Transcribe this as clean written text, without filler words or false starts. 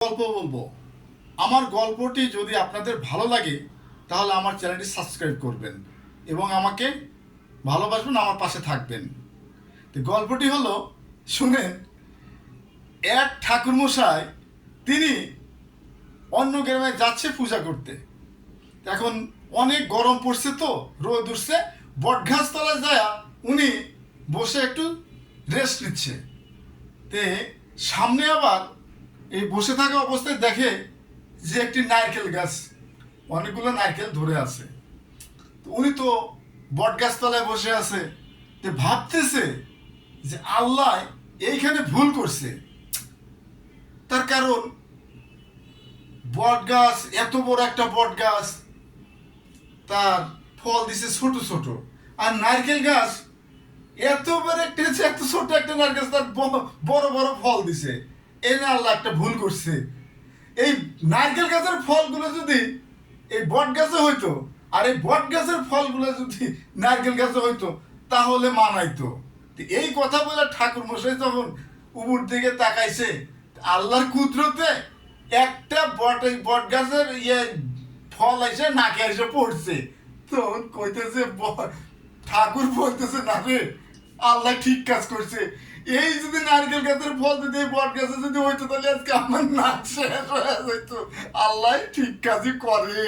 গল্প বলবো। আমার গল্পটি যদি আপনাদের ভালো লাগে তাহলে আমার চ্যানেলটি সাবস্ক্রাইব করবেন এবং আমাকে ভালোবাসবেন, আমার পাশে থাকবেন। তো গল্পটি হলো, শুনেন। এক ঠাকুরমশাই তিনি অন্য গ্রামে যাচ্ছে পূজা করতে। এখন অনেক গরম পড়ছে, তো রোদ উঠছে, বটগাছ তলায় যায় উনি বসে একটু রেস্ট নিচ্ছে। তে সামনে আবার এই বসে থাকা অবস্থায় দেখে যে একটি নারকেল গাছ, অনেকগুলো নারকেল ধরে আছে। তো উনি তো বট গাছ তলায় বসে আছে, তো ভাবতেছে যে আল্লাহ এইখানে ভুল করছে। তার কারণ বট গাছ, এত বড় একটা বট গাছ, তার ফল দিছে ছোট ছোট, আর নারকেল গাছ এত বড় একটা, এত ছোট একটা নারকেল তার বড় বড় ফল দিছে। এনে আল্লাহ একটা ভুল করছে। এই নারকেল গাছের ফলগুলো যদি এই বট গাছে হইতো, আর এই বট গাছের ফলগুলো যদি নারকেল গাছে হইতো, তাহলে মানাইতো। এই কথা বলে ঠাকুর মশাই যখন উপর দিকে তাকাইছে, আল্লাহর কুদরতে একটা বট গাছের ফল এসে নাকে এসে পড়ছে। তো কইতেছে ঠাকুর বলতেছে, না রে, আল্লাহ ঠিক কাজ করছে। এই যদি নারকেল গাছের ফল যদি বট গাছে যদি হইতো, তাহলে আজকে আমার নাক শেষ হয়ে যেত। আল্লাহ ঠিক কাজই করে।